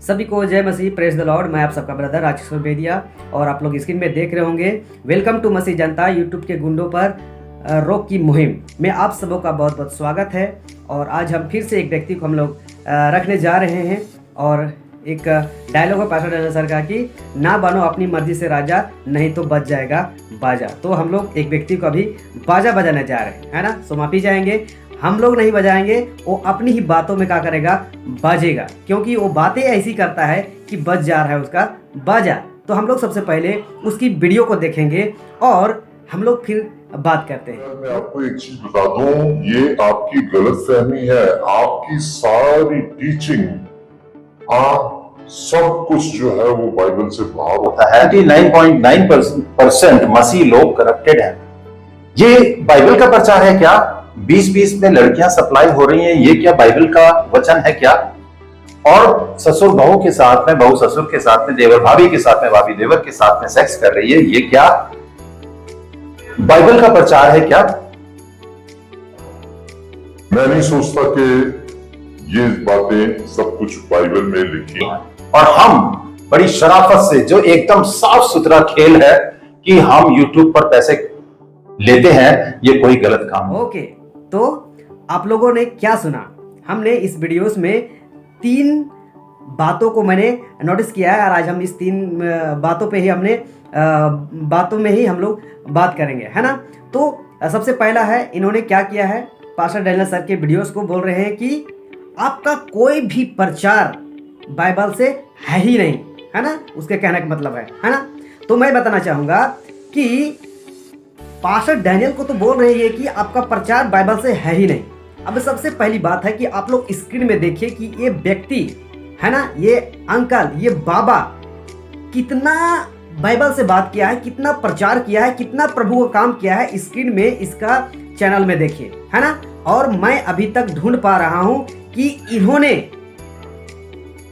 सभी को जय मसीह, प्रेज द लॉर्ड। मैं आप सबका ब्रदर राजेश्वर बेदिया और आप लोग स्क्रीन में देख रहे होंगे welcome to Masih Janata YouTube के गुंडों पर रोक की मुहिम में आप सबों का बहुत बहुत स्वागत है। और आज हम फिर से एक व्यक्ति को हम लोग रखने जा रहे हैं और एक डायलॉग है पास्टर डैनियल सर का कि ना बनो अपनी मर्जी से राजा, नहीं तो बज जाएगा बाजा। तो हम लोग एक व्यक्ति को अभी बाजा बजाने जा रहे हैं, है ना। सो माफी चाहेंगे, हम लोग नहीं बजाएंगे, वो अपनी ही बातों में क्या करेगा, बाजेगा, क्योंकि वो बातें ऐसी करता है कि बज जा रहा है उसका बाजा। तो हम लोग सबसे पहले उसकी वीडियो को देखेंगे और हम लोग फिर बात करते हैं। मैं आपको एक चीज बता दूं, ये आपकी गलतफहमी है। आपकी सारी टीचिंग, सब कुछ जो है वो बाइबल से बाहर होता है। 99.9% मसीह लोग करप्टेड हैं। ये बाइबल का प्रचार है क्या? 20-20 में लड़कियां सप्लाई हो रही हैं, ये क्या बाइबल का वचन है क्या? और ससुर बहू के साथ में, बहू ससुर के साथ में, देवर भाभी के साथ में, भाभी देवर के साथ में सेक्स कर रही है, ये क्या बाइबल का प्रचार है क्या? मैं नहीं सोचता कि ये बातें सब कुछ बाइबल में लिखी हैं। और हम बड़ी शराफत से, जो एकदम साफ सुथरा खेल है कि हम YouTube पर पैसे लेते हैं, ये कोई गलत काम है। ओके, तो आप लोगों ने क्या सुना? हमने इस वीडियोस में 3 बातों को मैंने नोटिस किया है और आज हम इस 3 बातों पे ही बातों में ही हम लोग बात करेंगे, है ना। तो सबसे पहला है, इन्होंने क्या किया है, पास्टर डैनियल सर के वीडियोस को बोल रहे हैं कि आपका कोई भी प्रचार बाइबल से है ही नहीं, है ना। उसके कहने का मतलब है ना। तो मैं बताना चाहूंगा कि पास्टर डैनियल को तो बोल रहे हैं कि आपका प्रचार बाइबल से है ही नहीं। अब सबसे पहली बात है कि आप लोग स्क्रीन में देखिए कि ये व्यक्ति है ना, ये अंकल, ये बाबा कितना बाइबल से बात किया है, कितना प्रचार किया है, कितना प्रभु का काम किया है, स्क्रीन में इसका चैनल में देखिए, है ना। और मैं अभी तक ढूंढ पा रहा हूं कि इन्होंने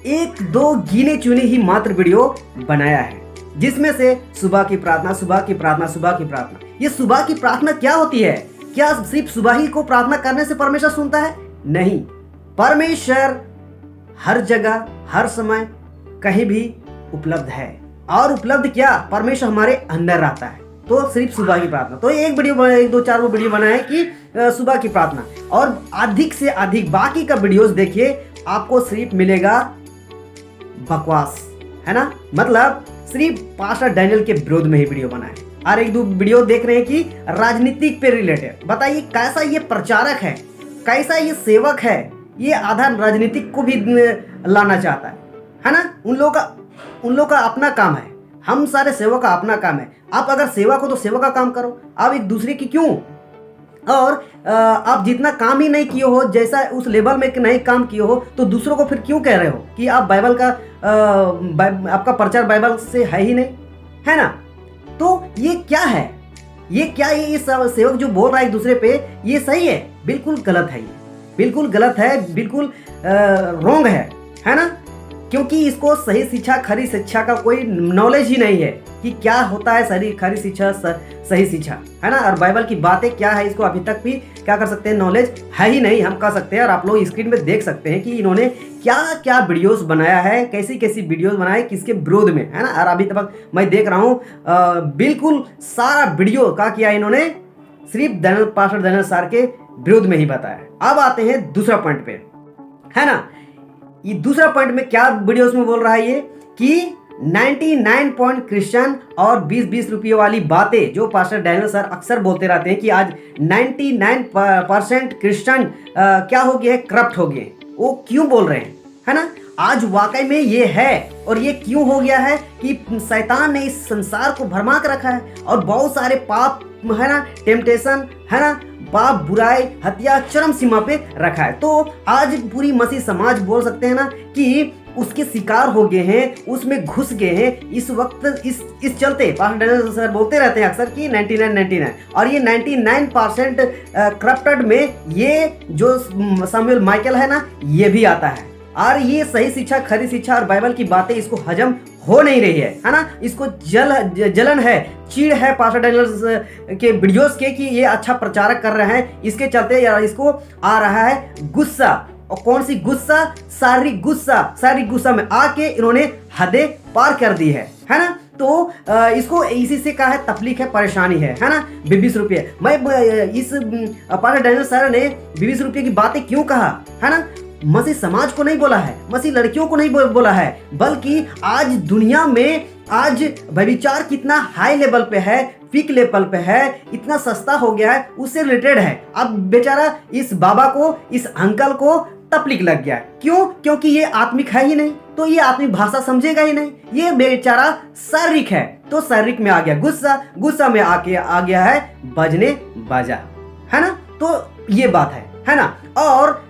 1-2 गिने चुने ही मात्र वीडियो बनाया है, जिसमें से सुबह की प्रार्थना, सुबह की प्रार्थना, सुबह की प्रार्थना। ये सुबह की प्रार्थना क्या होती है? क्या सिर्फ सुबह ही को प्रार्थना करने से परमेश्वर सुनता है? नहीं, परमेश्वर हर जगह, हर समय, कहीं भी उपलब्ध है। और उपलब्ध क्या, परमेश्वर हमारे अंदर रहता है। तो सिर्फ सुबह की प्रार्थना, तो एक वीडियो, 1-2-4 वीडियो बनाया है कि सुबह की प्रार्थना, और अधिक से अधिक बाकी का वीडियोस देखिए, आपको सिर्फ मिलेगा बकवास, है ना। मतलब सिर्फ पास्टर डैनियल के विरोध में ही वीडियो बनाए, और 1-2 वीडियो देख रहे हैं कि राजनीतिक पे रिलेटेड। बताइए कैसा ये प्रचारक है, कैसा ये सेवक है, ये आधा राजनीतिक को भी लाना चाहता है ना। उन लोगों का अपना काम है, हम सारे सेवक का अपना काम है। आप अगर सेवक हो तो सेवक का काम करो, आप एक दूसरे की क्यों? और आप जितना काम ही नहीं किए हो, जैसा उस लेवल में नहीं काम किए हो, तो दूसरों को फिर क्यों कह रहे हो कि आप बाइबल का आपका प्रचार बाइबल से है ही नहीं, है ना। तो ये क्या है, ये क्या, ये सेवक जो बोल रहा है एक दूसरे पे, ये सही है? बिल्कुल गलत है, ये बिल्कुल गलत है, बिल्कुल रॉन्ग है ना। क्योंकि इसको सही शिक्षा, खरी शिक्षा का कोई नॉलेज ही नहीं है कि क्या होता है खरी शिक्षा, सही शिक्षा, है ना। और बाइबल की बातें क्या है, इसको अभी तक भी क्या कर सकते हैं, नॉलेज है ही नहीं, हम कह सकते हैं। और आप लोग स्क्रीन में देख सकते हैं कि इन्होंने क्या क्या वीडियोस बनाया है, कैसी कैसी वीडियोस बनाए, किसके विरोध में, है ना। और अभी तक मैं देख रहा हूँ बिल्कुल सारा वीडियो क्या किया इन्होंने, सिर्फ पास्टर डैनियल सर के विरोध में ही बताया। अब आते हैं दूसरा पॉइंट पे, है ना। ये दूसरा पॉइंट में क्या वीडियोस में बोल रहा है ये कि 99 पॉइंट क्रिश्चियन और 20-20 रुपये वाली बातें जो पास्टर डैनियल सर अक्सर बोलते रहते हैं कि आज 99% क्रिश्चियन क्या हो गए, करप्ट हो गए। वो क्यों बोल रहे हैं, है ना। आज वाकई में ये है, और ये क्यों हो गया है कि शैतान ने इस संसार को भरमा कर रखा है, और बहुत सारे पाप, है ना, टेम्पटेशन, है ना, पाप, बुराई, हत्या चरम सीमा पे रखा है। तो आज पूरी मसीह समाज बोल सकते हैं ना कि उसके शिकार हो गए हैं, उसमें घुस गए हैं इस वक्त। इस चलते पास्टर डैनियल सर बोलते रहते हैं अक्सर कि 99, और ये 99% करप्टेड में ये जो सैमुअल माइकल है ना, ये भी आता है। और ये सही शिक्षा, खरी शिक्षा और बाइबल की बातें इसको हजम हो नहीं रही है ना। इसको जलन है, चीड़ है पास्टर डैनियल के वीडियोस के कि ये अच्छा प्रचारक कर रहे हैं, इसके चलते यार इसको आ रहा है गुस्सा और कौन सी गुस्सा, शारीरिक गुस्सा में आके इन्होंने हदें पार कर दी है ना। तो इसको इसी से कहा है तकलीफ है, परेशानी है ना। 20 रुपये, मैं इस पास्टर डैनियल सर ने 20 रुपये की बातें क्यों कहा है ना। मसीह समाज को नहीं बोला है, मसीह लड़कियों को नहीं बोला है, बल्कि आज दुनिया में आज व्यभिचार कितना हाई लेवल पे है, पीक लेवल पे है, इतना सस्ता हो गया है, उससे रिलेटेड है। अब बेचारा इस बाबा को, इस अंकल को तकलीफ लग गया। क्यों? क्योंकि ये आत्मिक है ही नहीं, तो ये आत्मिक भाषा समझेगा ही नहीं, ये बेचारा शारीरिक है, तो शारीरिक में आ गया गुस्सा में आके आ गया है बजने बाजा, है ना। तो ये बात है ना। और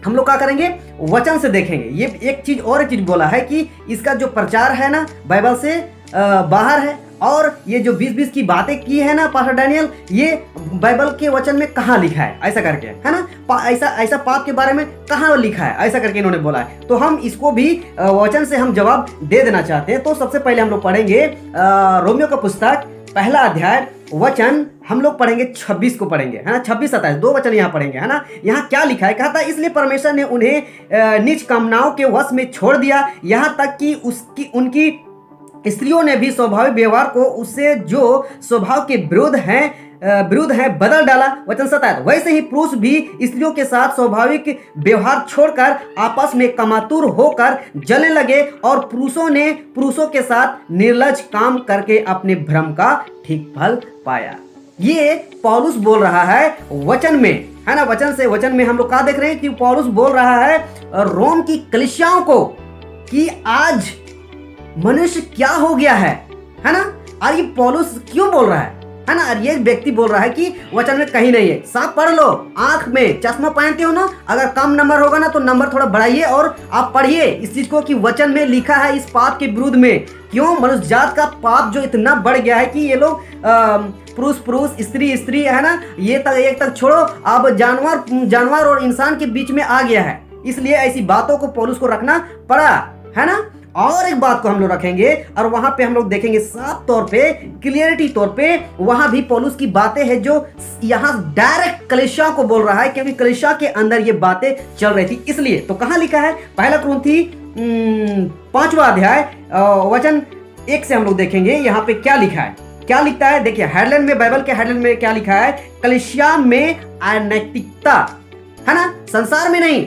हम लोग क्या करेंगे, वचन से देखेंगे। ये एक चीज बोला है कि इसका जो प्रचार है ना बाइबल से बाहर है, और ये जो 20-20 की बातें की है ना पास्टर डैनियल, ये बाइबल के वचन में कहाँ लिखा है ऐसा करके, है ना। ऐसा पाप के बारे में कहाँ लिखा है ऐसा करके इन्होंने बोला है। तो हम इसको भी वचन से हम जवाब दे देना चाहते हैं। तो सबसे पहले हम लोग पढ़ेंगे रोमियो का पुस्तक 1 अध्याय वचन हम लोग पढ़ेंगे 26 को पढ़ेंगे, है ना। 26-27 दो वचन यहाँ पढ़ेंगे, है ना। यहाँ क्या लिखा है, कहा था इसलिए परमेश्वर ने उन्हें नीच कामनाओं के वश में छोड़ दिया, यहाँ तक कि उनकी स्त्रियों ने भी स्वाभाविक व्यवहार को उससे जो स्वभाव के विरुद्ध है बदल डाला। वचन 27 वैसे ही पुरुष भी स्त्रियों के साथ स्वाभाविक व्यवहार छोड़कर आपस में कामातुर होकर जलने लगे, और पुरुषों ने पुरुषों के साथ निर्लज काम करके अपने भ्रम का ठीक फल पाया। ये पौलुस बोल रहा है वचन में, है ना। वचन में हम लोग क्या देख रहे हैं कि पौलुस बोल रहा है रोम की कलीसियाओं को कि आज मनुष्य क्या हो गया है ना। और ये पौलुस क्यों बोल रहा है ना। और ये व्यक्ति बोल रहा है कि वचन में कहीं नहीं है, साफ पढ़ लो, आंख में चश्मा पहनते हो ना, अगर कम नंबर होगा ना तो नंबर थोड़ा बढ़ाइए और आप पढ़िए इस चीज को कि वचन में लिखा है इस पाप के विरुद्ध में। क्यों? मनुष्य जात का पाप जो इतना बढ़ गया है कि ये लोग पुरुष स्त्री, है ना, ये तक एक तक छोड़ो, अब जानवर और इंसान के बीच में आ गया है। इसलिए ऐसी बातों को पौलुस को रखना पड़ा, है ना। और एक बात को हम लोग रखेंगे और वहां पे हम लोग देखेंगे साफ तौर पे, क्लियरिटी तौर पे, वहां भी पौलुस की बातें हैं जो यहां डायरेक्ट कलीसिया को बोल रहा है, क्योंकि कलीसिया के अंदर ये बातें चल रही थी। इसलिए तो कहां लिखा है, 1 कुरिन्थी 5वां अध्याय वचन 1 से हम लोग देखेंगे यहाँ पे क्या लिखा है। क्या लिखता है देखिए, हेडलाइन में, बाइबल के हेडलाइन में क्या लिखा है, कलीसिया में अनैतिकता, है ना, संसार में नहीं,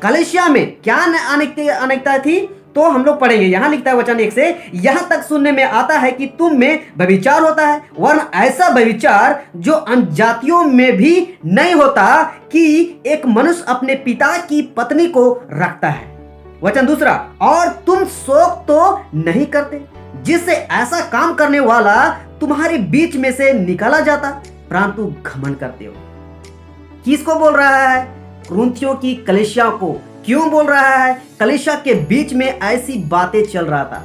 कलीसिया में क्या अनैतिकता थी। तो हम लोग पढ़ेंगे, यहां लिखता है वचन 1 से, यहां तक सुनने में आता है कि तुम में व्यभिचार होता है, वरन ऐसा व्यभिचार जो अन्य जातियों में भी नहीं होता कि एक मनुष्य अपने पिता की पत्नी को रखता है। वचन 2, और तुम शोक तो नहीं करते जिससे ऐसा काम करने वाला तुम्हारे बीच में से निकाला जाता, परंतु घमंड करते हो। किसको बोल रहा है? कुरिन्थियों की कलीसिया को। क्यों बोल रहा है? कलीसिया के बीच में ऐसी बातें चल रहा था,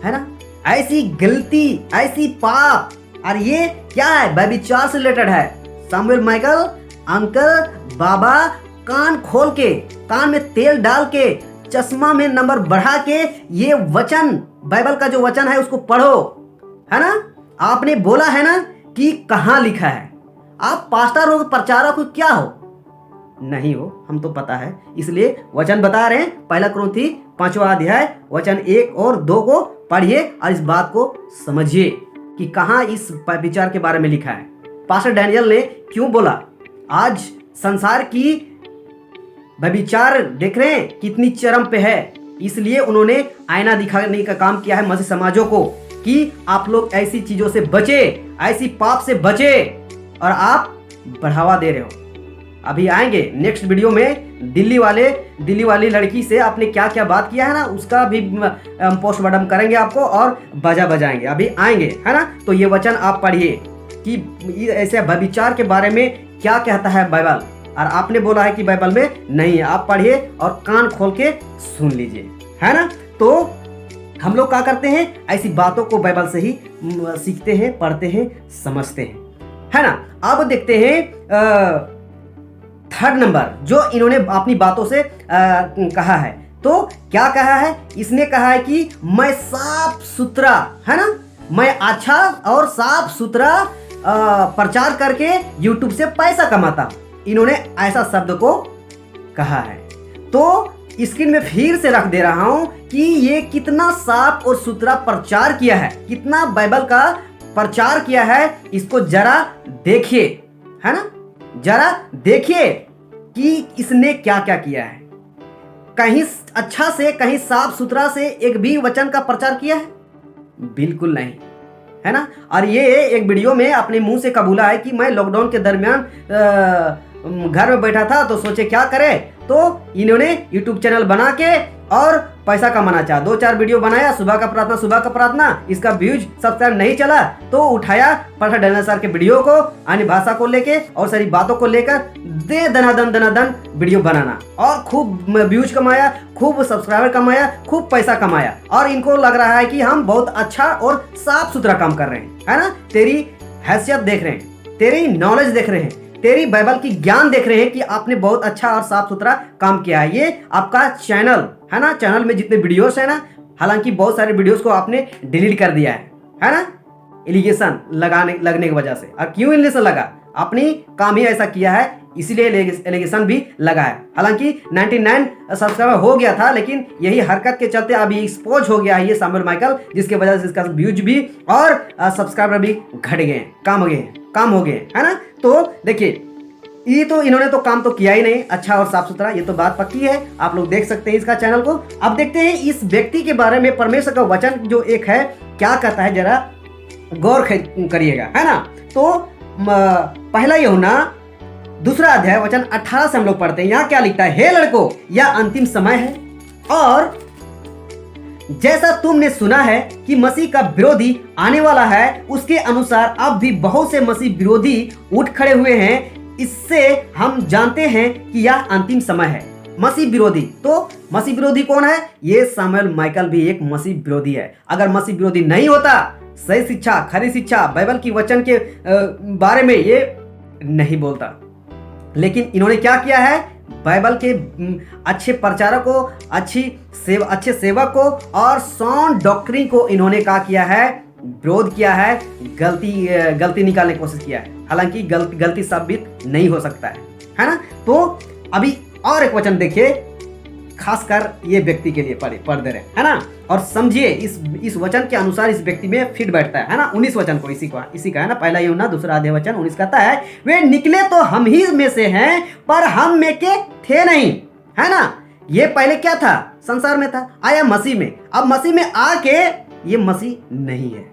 है ना, ऐसी गलती, ऐसी पाप, और ये क्या है, व्यभिचार से रिलेटेड है। सामुएल माइकल अंकल बाबा कान खोल के, कान में तेल डाल के, चश्मा में नंबर बढ़ा के ये वचन, बाइबल का जो वचन है उसको पढ़ो, है ना। आपने बोला है ना कि कहां लिखा है। आप पास्टर हो, प्रचारक हो, क्या हो? नहीं हो, हम तो पता है, इसलिए वचन बता रहे हैं। 1 कुरिन्थी 5वां अध्याय वचन 1 और 2 को पढ़िए और इस बात को समझिए कि कहां इस विचार के बारे में लिखा है। पास्टर डैनियल ने क्यों बोला? आज संसार की व्यभिचार देख रहे हैं कितनी चरम पे है, इसलिए उन्होंने आईना दिखाने का काम किया है मसीह समाजों को कि आप लोग ऐसी चीजों से बचे, ऐसी पाप से बचे, और आप बढ़ावा दे रहे हो। अभी आएंगे नेक्स्ट वीडियो में दिल्ली वाली लड़की से आपने क्या क्या बात किया है ना, उसका भी पोस्टमार्टम करेंगे आपको और बाजा बजाएंगे, अभी आएंगे, है ना। तो ये वचन आप पढ़िए कि ऐसे व्यभिचार के बारे में क्या कहता है बाइबल, और आपने बोला है कि बाइबल में नहीं है। आप पढ़िए और कान खोल के सुन लीजिए, है ना। तो हम लोग क्या करते हैं, ऐसी बातों को बाइबल से ही सीखते हैं, पढ़ते हैं, समझते हैं, है ना। अब देखते हैं 3rd नंबर जो इन्होंने अपनी बातों से कहा है। तो क्या कहा है? इसने कहा है कि मैं साफ सुथरा, है ना, मैं अच्छा और साफ सुथरा प्रचार करके YouTube से पैसा कमाता हूं। इन्होंने ऐसा शब्द को कहा है। तो स्क्रीन में फिर से रख दे रहा हूं कि ये कितना साफ और सुथरा प्रचार किया है, कितना बाइबल का प्रचार किया है, इसको जरा देखिए, है ना, जरा देखिए कि इसने क्या क्या किया है। कहीं अच्छा से, कहीं साफ सुथरा से एक भी वचन का प्रचार किया है? बिल्कुल नहीं, है ना। और ये एक वीडियो में अपने मुंह से कबूला है कि मैं लॉकडाउन के दरमियान घर में बैठा था तो सोचे क्या करे, तो इन्होंने यूट्यूब चैनल बना के और पैसा कमाना चाहा। 2-4 वीडियो बनाया, सुबह का प्रार्थना, इसका व्यूज सब्सक्राइब नहीं चला तो उठाया पास्टर डैनियल सर के वीडियो को, अन्य भाषा को लेके और सारी बातों को लेकर दे दनादन वीडियो बनाना, और खूब व्यूज कमाया, खूब सब्सक्राइबर कमाया, खूब पैसा कमाया। और इनको लग रहा है कि हम बहुत अच्छा और साफ सुथरा काम कर रहे हैं, है ना। तेरी हैसियत देख रहे हैं, तेरी नॉलेज देख रहे हैं, तेरी बाइबल की ज्ञान देख रहे हैं कि आपने बहुत अच्छा और साफ सुथरा काम किया है। ये आपका चैनल है ना, चैनल में जितने वीडियोस है ना, हालांकि बहुत सारे वीडियोस को आपने डिलीट कर दिया है ना, एलिगेशन लगने की वजह से। और क्यों एलिगेशन लगा? अपनी काम ही ऐसा किया है, इसीलिए एलिगेशन भी लगा है। हालांकि 99 सब्सक्राइबर हो गया था, लेकिन यही हरकत के चलते अभी एक्सपोज हो गया है ये सैमुअल माइकल, जिसके वजह से इसका व्यूज भी और सब्सक्राइबर भी घट गए हैं, काम हो गए, है ना। तो देखिए, ये तो इन्होंने तो काम तो किया ही नहीं अच्छा और साफ सुथरा, ये तो बात पक्की है। आप लोग देख सकते हैं इसका चैनल को। अब देखते हैं इस व्यक्ति के बारे में परमेश्वर का वचन जो एक है क्या कहता है, जरा गौर करिएगा, है ना। तो पहला यूहन्ना 2 अध्याय वचन 18 से हम लोग पढ़ते हैं। यहाँ क्या लिखता है? हे लड़कों, यह अंतिम समय है, और जैसा तुमने सुना है कि मसीह का विरोधी आने वाला है, उसके अनुसार अब भी बहुत से मसीह विरोधी उठ खड़े हुए हैं। इससे हम जानते हैं कि यह अंतिम समय है। मसीह विरोधी, तो मसीह विरोधी कौन है? ये सैमुअल माइकल भी एक मसीह विरोधी है। अगर मसीह विरोधी नहीं होता, सही शिक्षा, खरी शिक्षा, बाइबल की वचन के बारे में ये नहीं बोलता। लेकिन इन्होंने क्या किया है? बाइबल के अच्छे प्रचारक को, अच्छे सेवक को और साउंड डॉक्ट्रिन को इन्होंने क्या किया है? विरोध किया है, गलती निकालने की कोशिश किया है। हालांकि गलती साबित नहीं हो सकता है ना। तो अभी और एक वचन देखिए, खासकर ये व्यक्ति के लिए पढ़ दे रहे हैं ना, और समझिए इस वचन के अनुसार इस व्यक्ति में फिट बैठता है ना। 19 वचन को इसी का है ना, पहला यूहन्ना 2 अध्याय वचन 19 कहता है, वे निकले तो हम ही में से हैं, पर हम में के थे नहीं, है ना। ये पहले क्या था? संसार में था, आया मसीह में। अब मसीह में आके ये मसीह नहीं है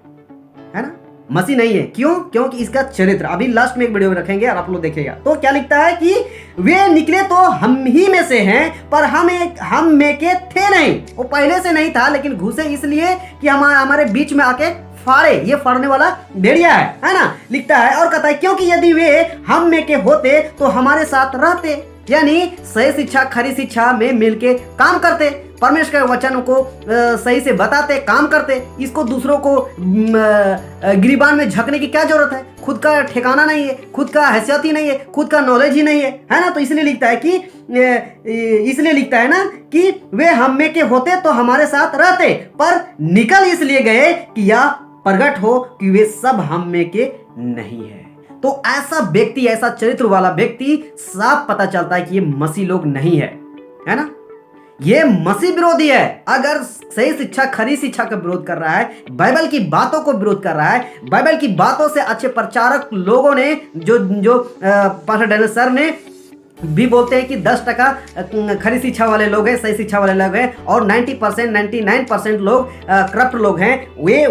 ना, मसीह नहीं है। क्यों? क्योंकि इसका चरित्र, अभी लास्ट में एक वीडियो में रखेंगे और आप लोग देखिएगा। तो क्या लिखता है कि वे निकले तो हम ही में से हैं, पर हम में के थे नहीं। वो पहले से नहीं था, लेकिन घुसे इसलिए कि हमारे बीच में आके फाड़े। ये फाड़ने वाला भेड़िया है ना। लिखता है और कहता है, क्योंकि यदि वे हम में के होते तो हमारे साथ रहते, यानी सही शिक्षा, खरी शिक्षा में मिलके काम करते, परमेश्वर के वचन को सही से बताते, काम करते। इसको दूसरों को गिरीबान में झकने की क्या जरूरत है? खुद का ठिकाना नहीं है, खुद का हैसियत ही नहीं है, खुद का नॉलेज ही नहीं है ना। तो इसलिए लिखता है ना कि वे हम में के होते तो हमारे साथ रहते, पर निकल इसलिए गए कि यह प्रकट हो कि वे सब हम में के नहीं है। तो ऐसा व्यक्ति, ऐसा चरित्र वाला व्यक्ति, साफ पता चलता है कि ये मसीह लोग नहीं है ना। ये मसीह विरोधी है। अगर सही शिक्षा, खरी शिक्षा का विरोध कर रहा है, बाइबल की बातों को विरोध कर रहा है, बाइबल की बातों से अच्छे प्रचारक लोगों ने जो पास्टर डैनियल सर ने भी बोलते हैं कि 10% खरी शिक्षा वाले लोग हैं, सही शिक्षा वाले लोग हैं, और 90%, 99% लोग करप्ट लोग हैं। वे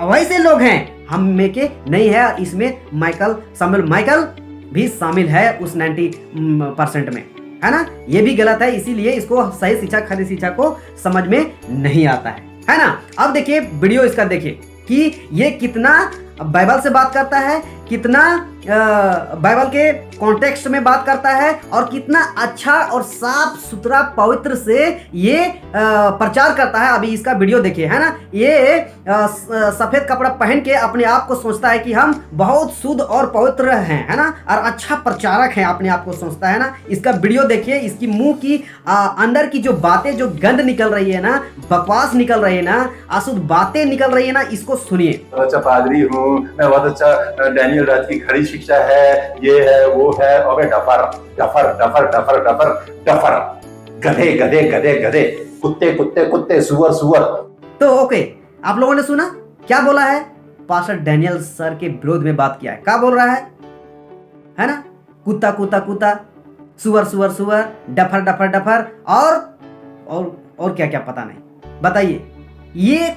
वैसे लोग हैं, हम में के नहीं है। इसमें सैमुअल माइकल भी शामिल है उस 90% में, है ना। ये भी गलत है, इसीलिए इसको सही शिक्षा, खरी शिक्षा को समझ में नहीं आता है ना। अब देखिए वीडियो इसका, देखिए कि ये कितना बाइबल से बात करता है, कितना बाइबल के कॉन्टेक्स्ट में बात करता है, और कितना अच्छा और साफ सुथरा पवित्र से ये प्रचार करता है। अभी इसका वीडियो देखिए, है ना। ये सफेद कपड़ा पहन के अपने आप को सोचता है कि हम बहुत शुद्ध और पवित्र हैं, है ना, और अच्छा प्रचारक हैं, अपने आप को सोचता है ना। इसका वीडियो देखिए, इसकी मुंह की अंदर की जो बातें, जो गंद निकल रही है ना, बकवास निकल रही है ना, अशुद्ध बातें निकल रही है ना, इसको सुनिए। अच्छा पादरी हूँ, हूँ, मैं बहुत अच्छा डैनियल राज की खड़ी शिक्षा है, ये है वो है। अबे duffer duffer duffer duffer duffer duffer, गधे गधे गधे गधे, कुत्ते कुत्ते कुत्ते, सुअर सुअर। तो ओके, आप लोगों ने सुना क्या बोला है? पास्टर डैनियल सर के विरोध में बात किया है। क्या बोल रहा है ना? कुत्ता कुत्ता कुत्ता, सुअर सुअर सुअर, डफर डफर डफर, और क्या क्या पता नहीं। बताइए ये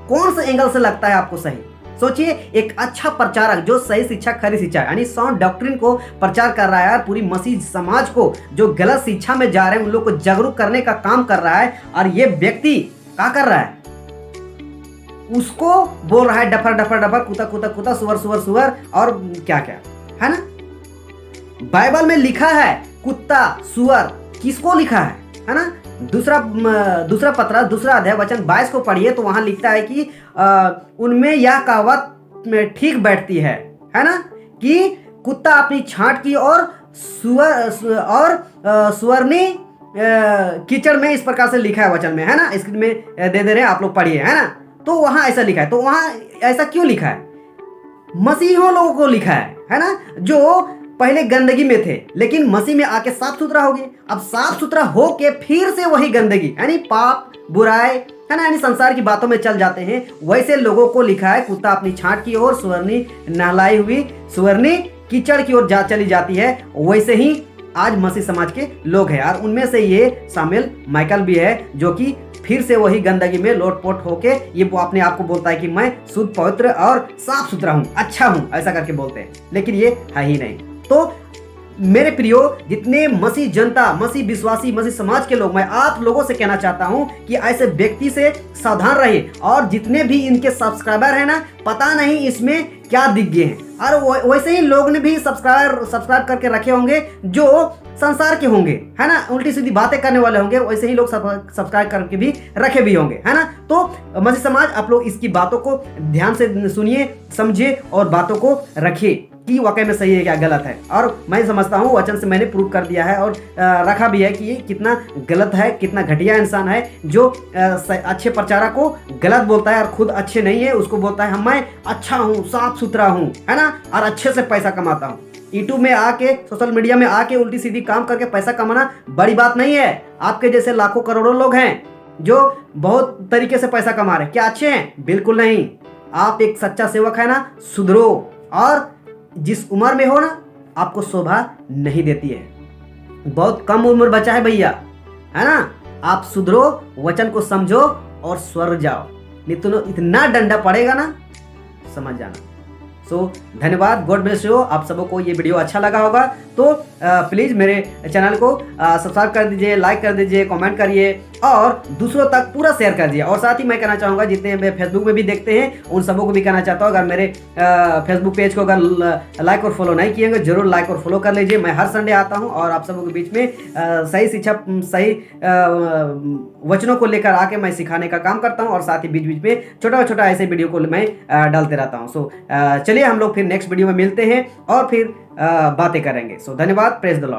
कौन सा एंगल से लगता है आपको सही? सोचिए, एक अच्छा प्रचारक जो सही शिक्षा, खरी शिक्षा यानी साउंड डॉक्ट्रिन को प्रचार कर रहा है और पूरी मसीह समाज को जो गलत शिक्षा में जा रहे हैं उन लोग को जागरूक करने का काम कर रहा है, और ये व्यक्ति क्या कर रहा है? उसको बोल रहा है डफर डफर डफर, कुत्ता कुत्ता कुत्ता, सुअर सुअर सुअर, और क्या क्या, है ना? बाइबल में लिखा है कुत्ता सुअर, किसको लिखा है ना? दूसरा पत्र, दूसरा अध्याय वचन 22 को पढ़िए तो वहां लिखता है कि उनमें यह कहावत ठीक बैठती है ना, कि कुत्ता अपनी छांट की और सुअरनी कीचड़ में, इस प्रकार से लिखा है वचन में, है ना? स्क्रीन में दे रहे हैं, आप लोग पढ़िए, है ना? तो वहां ऐसा लिखा है। तो वहां ऐसा क्यों लिखा है? मसीहों लोगों को लिखा है ना, जो पहले गंदगी में थे लेकिन मसीह में आके साफ सुथरा हो गए। अब साफ सुथरा होके फिर से वही गंदगी यानी पाप, बुराई, है ना, यानी संसार की बातों में चल जाते हैं। वैसे लोगों को लिखा है कुत्ता अपनी छांट की ओर, सुअरनी नहलाई हुई सुअरनी कीचड़ की ओर चली जाती है। वैसे ही आज मसीह समाज के लोग हैं, और उनमें से ये शामिल माइकल भी है, जो कि फिर से वही गंदगी में लोटपोट होके ये वो अपने आप को बोलता है कि मैं शुद्ध, पवित्र और साफ सुथरा हूँ, अच्छा हूँ, ऐसा करके बोलते हैं, लेकिन ये है ही नहीं। तो मेरे प्रियो, जितने मसीह जनता, मसीह विश्वासी, मसीह समाज के लोग, मैं आप लोगों से कहना चाहता हूं कि ऐसे व्यक्ति से सावधान रहिए। और जितने भी इनके सब्सक्राइबर हैं ना, पता नहीं इसमें क्या दिख गए हैं, और वैसे ही लोग ने भी सब्सक्राइब करके रखे होंगे जो संसार के होंगे, है ना, उल्टी सीधी बातें करने वाले होंगे। वैसे ही लोग सब्सक्राइब करके भी रखे भी होंगे, है ना। तो मसीह समाज, आप लोग इसकी बातों को ध्यान से सुनिए, समझिए और बातों को रखिए कि वाकई में सही है क्या गलत है। और मैं समझता हूँ वचन से मैंने प्रूव कर दिया है और रखा भी है कि ये कितना गलत है, कितना घटिया इंसान है जो अच्छे प्रचारक को गलत बोलता है और खुद अच्छे नहीं है। उसको बोलता है मैं अच्छा हूँ, साफ सुथरा हूँ, है ना, और अच्छे से पैसा कमाता हूँ। यूट्यूब में आके, सोशल मीडिया में आके उल्टी सीधी काम करके पैसा कमाना बड़ी बात नहीं है। आपके जैसे लाखों करोड़ों लोग हैं जो बहुत तरीके से पैसा कमा रहे हैं, क्या अच्छे हैं? बिल्कुल नहीं। आप एक सच्चा सेवक है ना, सुधरो। और जिस उम्र में हो ना, आपको शोभा नहीं देती है। बहुत कम उम्र बचा है भैया, है ना। आप सुधरो, वचन को समझो और स्वर जाओ, नहीं तो इतना डंडा पड़ेगा ना, समझ जाना। धन्यवाद, गॉड ब्लेस यू। आप सबों को ये वीडियो अच्छा लगा होगा तो प्लीज़ मेरे चैनल को सब्सक्राइब कर दीजिए, लाइक कर दीजिए, कमेंट करिए और दूसरों तक पूरा शेयर कर दीजिए। और साथ ही मैं कहना चाहूँगा, जितने मैं फेसबुक में भी देखते हैं उन सबों को भी कहना चाहता हूँ, अगर मेरे फेसबुक पेज को अगर लाइक और फॉलो नहीं किए जरूर लाइक और फॉलो कर लीजिए। मैं हर संडे आता हूँ और आप सबों के बीच में सही शिक्षा, सही वचनों को लेकर आके मैं सिखाने का काम करता हूँ, और साथ ही बीच बीच में छोटा छोटा ऐसे वीडियो को मैं डालते रहता हूँ। चलिए हम लोग फिर नेक्स्ट वीडियो में मिलते हैं और फिर बातें करेंगे। धन्यवाद, प्रेज द लॉर्ड।